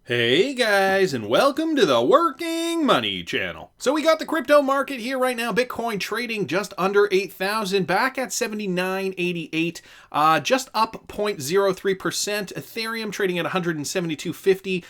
Hey guys, and welcome to the Working Money channel. So we got the crypto market here right now. Bitcoin trading just under 8,000, back at 79.88, just up 0.03%. Ethereum trading at 172.50,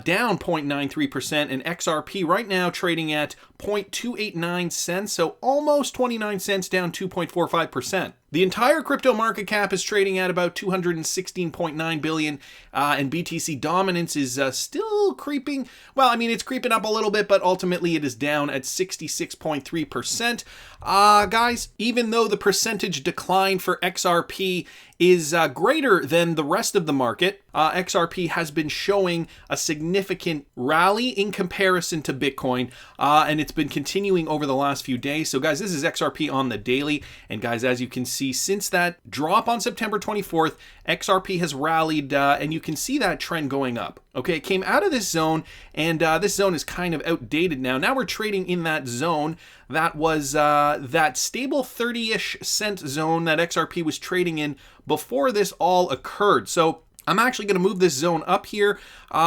down 0.93%, and XRP right now trading at 0.289 cents, so almost 29 cents, down 2.45%. The entire crypto market cap is trading at about 216.9 billion, and BTC dominance is still creeping. Well, I mean, it's creeping up a little bit, but ultimately it is down at 66.3%. Guys, even though the percentage decline for XRP is greater than the rest of the market, XRP has been showing a significant rally in comparison to Bitcoin, and it's been continuing over the last few days. So guys, this is XRP on the daily, and guys, as you can see, since that drop on September 24th, XRP has rallied, and you can see that trend going up. Okay, it came out of this zone, and this zone is kind of outdated now. Now we're trading in that zone that was that stable 30-ish cent zone that XRP was trading in before this all occurred. So I'm actually going to move this zone up here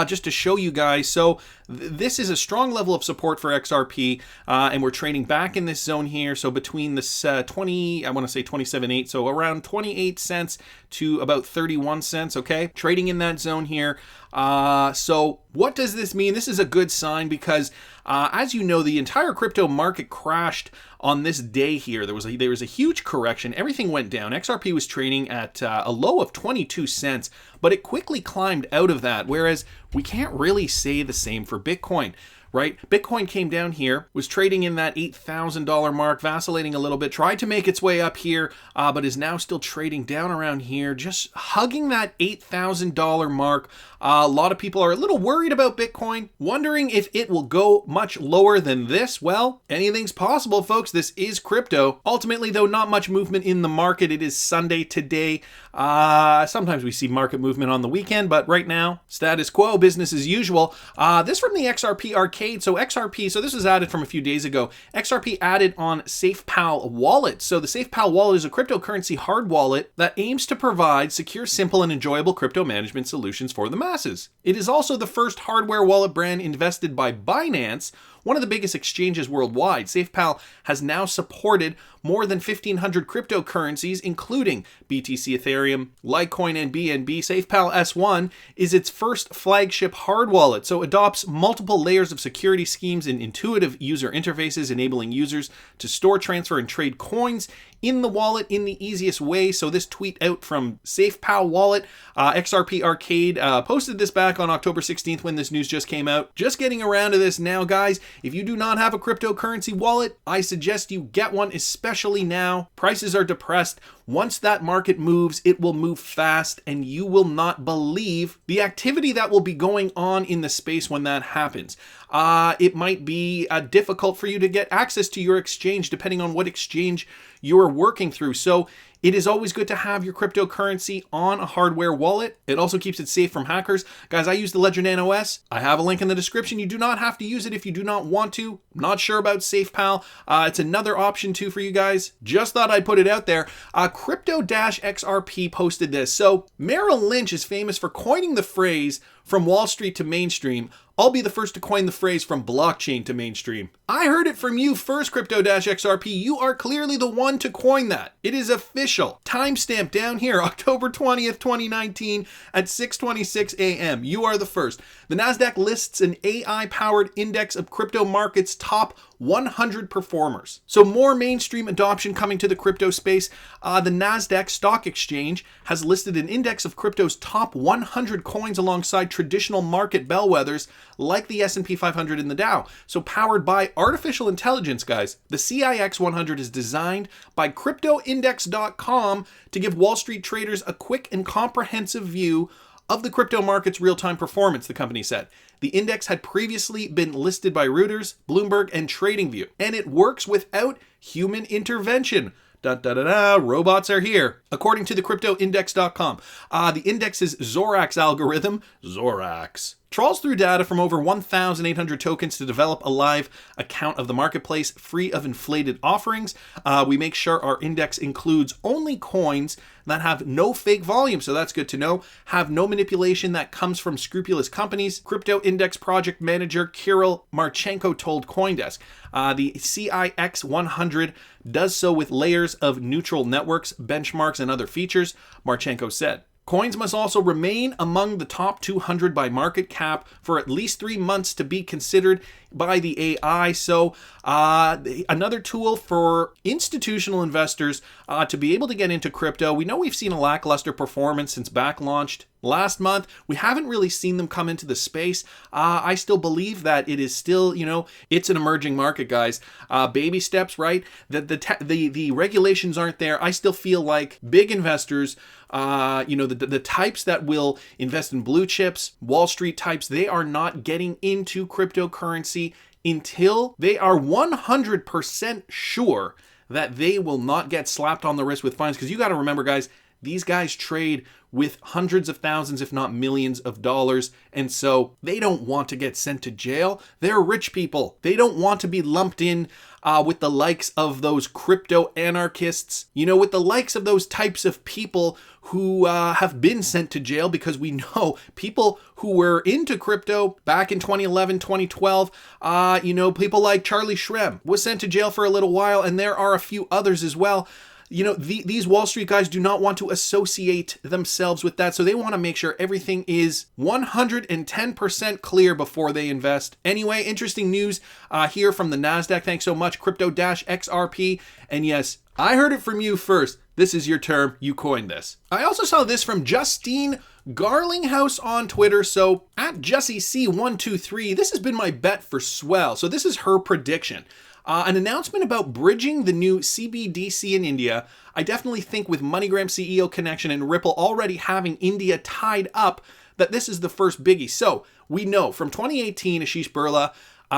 just to show you guys. So this is a strong level of support for XRP, and we're trading back in this zone here. So between this I want to say 27.8, so around 28 cents to about 31 cents, okay? Trading in that zone here. So what does this mean? This is a good sign because, as you know, the entire crypto market crashed on this day here. There was a huge correction. Everything went down. XRP was trading at a low of 22 cents, but it quickly climbed out of that, whereas we can't really say the same for Bitcoin. Right? Bitcoin came down here, was trading in that $8,000 mark, vacillating a little bit, tried to make its way up here, but is now still trading down around here, just hugging that $8,000 mark. A lot of people are a little worried about Bitcoin, wondering if it will go much lower than this. Well, anything's possible, folks. This is crypto. Ultimately, though, not much movement in the market. It is Sunday today. Sometimes we see market movement on the weekend, but right now, status quo, business as usual. This from the XRP Arcade. So XRP, this was added from a few days ago. XRP added on SafePal Wallet. So the SafePal Wallet is a cryptocurrency hard wallet that aims to provide secure, simple, and enjoyable crypto management solutions for the masses. It is also the first hardware wallet brand invested by BINANCE, one of the biggest exchanges worldwide. SafePal has now supported more than 1,500 cryptocurrencies, including BTC, Ethereum, Litecoin, and BNB. SafePal S1 is its first flagship hard wallet, so adopts multiple layers of security schemes and intuitive user interfaces, enabling users to store, transfer, and trade coins in the wallet in the easiest way. So this tweet out from SafePal Wallet, XRP Arcade, posted this back on October 16th when this news just came out. Just getting around to this now, guys. If you do not have a cryptocurrency wallet, I suggest you get one, especially now. Prices are depressed. Once that market moves, it will move fast, and you will not believe the activity that will be going on in the space when that happens. It might be difficult for you to get access to your exchange, depending on what exchange you're working through. So it is always good to have your cryptocurrency on a hardware wallet. It also keeps it safe from hackers. Guys, I use the Ledger Nano S. I have a link in the description. You do not have to use it if you do not want to. I'm not sure about SafePal. It's another option too for you guys. Just thought I'd put it out there. Crypto-XRP posted this. So Merrill Lynch is famous for coining the phrase "from Wall Street to mainstream." I'll be the first to coin the phrase "from blockchain to mainstream." I heard it from you first, Crypto-XRP. You are clearly the one to coin that. It is official. Timestamp down here, October 20th, 2019 at 6:26 a.m. You are the first. The Nasdaq lists an AI-powered index of crypto markets' top 100 performers. So more mainstream adoption coming to the crypto space. The Nasdaq Stock Exchange has listed an index of crypto's top 100 coins alongside traditional market bellwethers like the S&P 500 and the Dow. So powered by artificial intelligence, guys. The CIX 100 is designed by CryptoIndex.com to give Wall Street traders a quick and comprehensive view of the crypto market's real-time performance, the company said. The index had previously been listed by Reuters, Bloomberg, and TradingView, and it works without human intervention. Robots are here. According to the CryptoIndex.com, the index's Zorax algorithm, Zorax, trawls through data from over 1,800 tokens to develop a live account of the marketplace free of inflated offerings. We make sure our index includes only coins that have no fake volume, so that's good to know, have no manipulation that comes from scrupulous companies. Crypto Index project manager Kirill Marchenko told CoinDesk. The CIX 100 does so with layers of neutral networks, benchmarks, and other features, Marchenko said. Coins must also remain among the top 200 by market cap for at least 3 months to be considered by the AI. So another tool for institutional investors to be able to get into crypto. We know we've seen a lackluster performance since back launched last month. We haven't really seen them come into the space. I still believe that it is still, it's an emerging market, guys. Baby steps, right? The regulations aren't there. I still feel like big investors, the types that will invest in blue chips, Wall Street types, they are not getting into cryptocurrency until they are 100% sure that they will not get slapped on the wrist with fines. Because you got to remember, guys, these guys trade with hundreds of thousands, if not millions of dollars. And so they don't want to get sent to jail. They're rich people. They don't want to be lumped in with the likes of those crypto anarchists, with the likes of those types of people who have been sent to jail, because we know people who were into crypto back in 2011, 2012, people like Charlie Shrem was sent to jail for a little while, and there are a few others as well. These Wall Street guys do not want to associate themselves with that, so they want to make sure everything is 110% clear before they invest. Anyway, interesting news here from the Nasdaq. Thanks so much, Crypto-XRP. And yes, I heard it from you first. This is your term. You coined this. I also saw this from Justine Garlinghouse on Twitter. So at JussieC123, this has been my bet for Swell. So this is her prediction. An announcement about bridging the new CBDC in India. I definitely think with MoneyGram CEO connection and Ripple already having India tied up, that this is the first biggie. So we know from 2018, Ashish Birla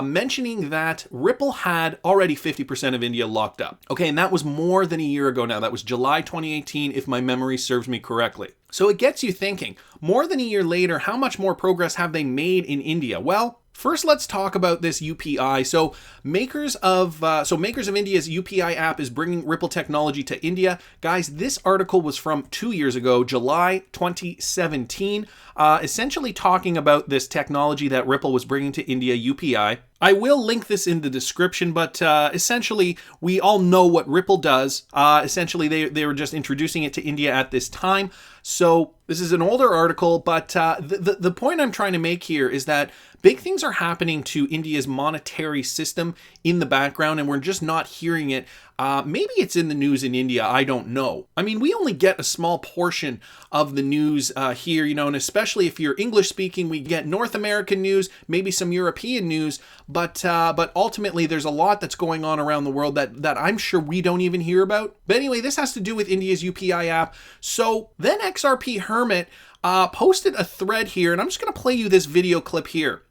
mentioning that Ripple had already 50% of India locked up. Okay, and that was more than a year ago now. That was July 2018, if my memory serves me correctly. So it gets you thinking, more than a year later, how much more progress have they made in India? Well, first, let's talk about this UPI. So makers of India's UPI app is bringing Ripple technology to India. Guys, this article was from 2 years ago, July 2017, essentially talking about this technology that Ripple was bringing to India, UPI. I will link this in the description, but essentially, we all know what Ripple does. Essentially, they were just introducing it to India at this time. So this is an older article, but the point I'm trying to make here is that big things are happening to India's monetary system in the background, and we're just not hearing it. Maybe it's in the news in India. I don't know. I mean, we only get a small portion of the news here, and especially if you're English speaking, we get North American news, maybe some European news, but ultimately there's a lot that's going on around the world that I'm sure we don't even hear about. But anyway, this has to do with India's UPI app. So then XRP Hermit posted a thread here, and I'm just going to play you this video clip here.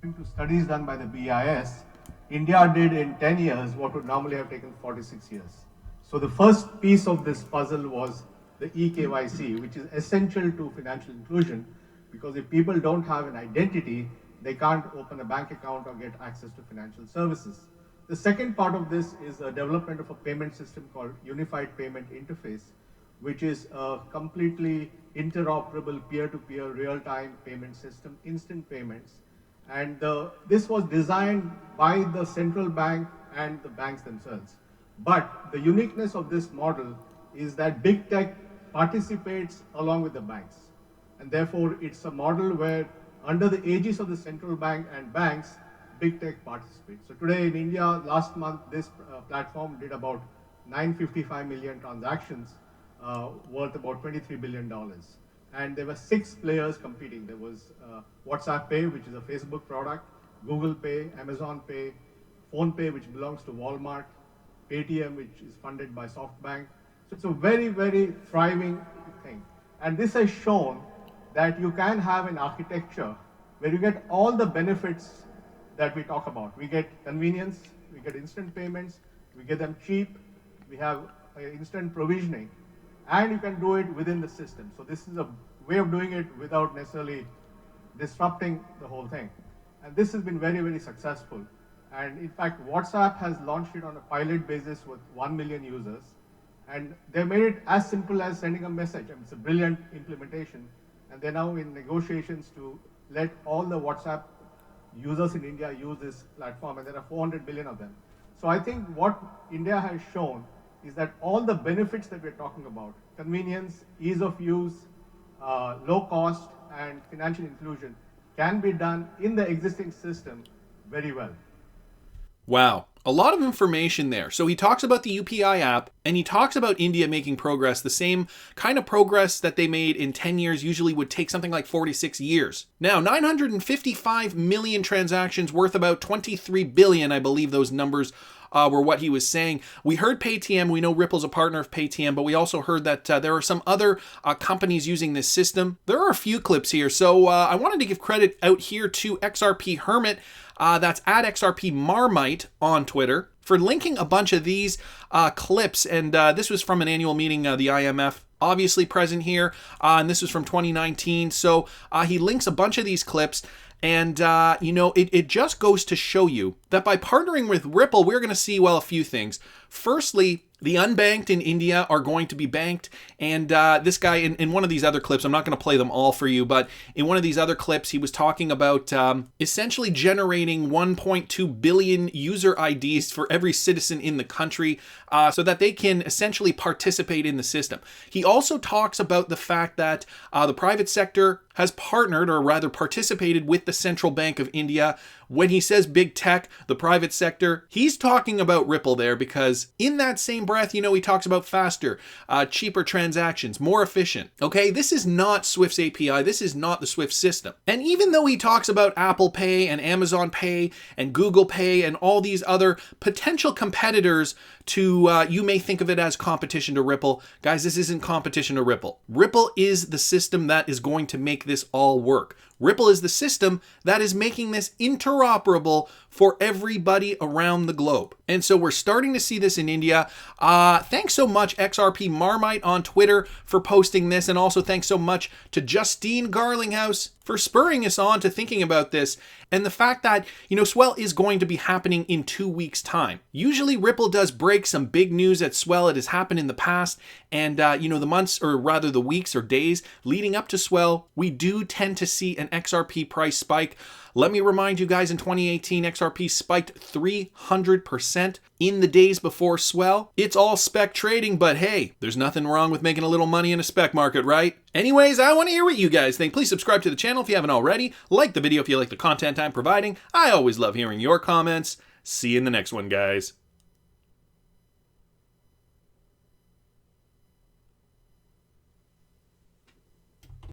To studies done by the BIS, India did in 10 years what would normally have taken 46 years. So the first piece of this puzzle was the eKYC, which is essential to financial inclusion, because if people don't have an identity, they can't open a bank account or get access to financial services. The second part of this is the development of a payment system called Unified Payment Interface, which is a completely interoperable peer-to-peer real-time payment system, instant payments. And this was designed by the central bank and the banks themselves. But the uniqueness of this model is that big tech participates along with the banks. And therefore, it's a model where under the aegis of the central bank and banks, big tech participates. So today in India, last month, this platform did about 955 million transactions worth about $23 billion. And there were 6 players competing. There was WhatsApp Pay, which is a Facebook product, Google Pay, Amazon Pay, Phone Pay, which belongs to Walmart, Paytm, which is funded by SoftBank. So it's a very, very thriving thing. And this has shown that you can have an architecture where you get all the benefits that we talk about. We get convenience, we get instant payments, we get them cheap, we have instant provisioning, and you can do it within the system. So this is a way of doing it without necessarily disrupting the whole thing. And this has been very, very successful. And in fact, WhatsApp has launched it on a pilot basis with 1 million users. And they made it as simple as sending a message. I mean, it's a brilliant implementation. And they're now in negotiations to let all the WhatsApp users in India use this platform, and there are 400 billion of them. So I think what India has shown is that all the benefits that we're talking about, convenience, ease of use, low cost, and financial inclusion, can be done in the existing system very well. Wow, a lot of information there. So he talks about the UPI app, and he talks about India making progress, the same kind of progress that they made in 10 years usually would take something like 46 years. Now, 955 million transactions worth about 23 billion, I believe those numbers were what he was saying. We heard Paytm. We know Ripple's a partner of Paytm, but we also heard that there are some other companies using this system. There are a few clips here, so I wanted to give credit out here to XRP Hermit. That's at XRP Marmite on Twitter for linking a bunch of these clips. And this was from an annual meeting, the IMF obviously present here. And this was from 2019. So he links a bunch of these clips. And, it just goes to show you that by partnering with Ripple, we're going to see, well, a few things. Firstly, the unbanked in India are going to be banked. And this guy, in one of these other clips, I'm not going to play them all for you, but in one of these other clips, he was talking about essentially generating 1.2 billion user IDs for every citizen in the country so that they can essentially participate in the system. He also talks about the fact that the private sector has partnered, or rather participated, with the Central Bank of India. When he says big tech, the private sector, he's talking about Ripple there, because in that same breath, he talks about faster, cheaper transactions, more efficient. Okay, this is not Swift's API. This is not the Swift system. And even though he talks about Apple Pay and Amazon Pay and Google Pay and all these other potential competitors to, you may think of it as competition to Ripple. Guys, this isn't competition to Ripple. Ripple is the system that is going to make this all work. Ripple is the system that is making this interoperable for everybody around the globe. And so we're starting to see this in India. Thanks so much, XRP Marmite on Twitter, for posting this. And also thanks so much to Justine Garlinghouse for spurring us on to thinking about this. And the fact that, Swell is going to be happening in 2 weeks' time. Usually Ripple does break some big news at Swell. It has happened in the past. And, the months, or rather the weeks or days leading up to Swell, we do tend to see an XRP price spike. Let me remind you guys, in 2018, XRP spiked 300% in the days before Swell. It's all spec trading, but hey, there's nothing wrong with making a little money in a spec market, right? Anyways, I want to hear what you guys think. Please subscribe to the channel if you haven't already. Like the video if you like the content I'm providing. I always love hearing your comments. See you in the next one, guys.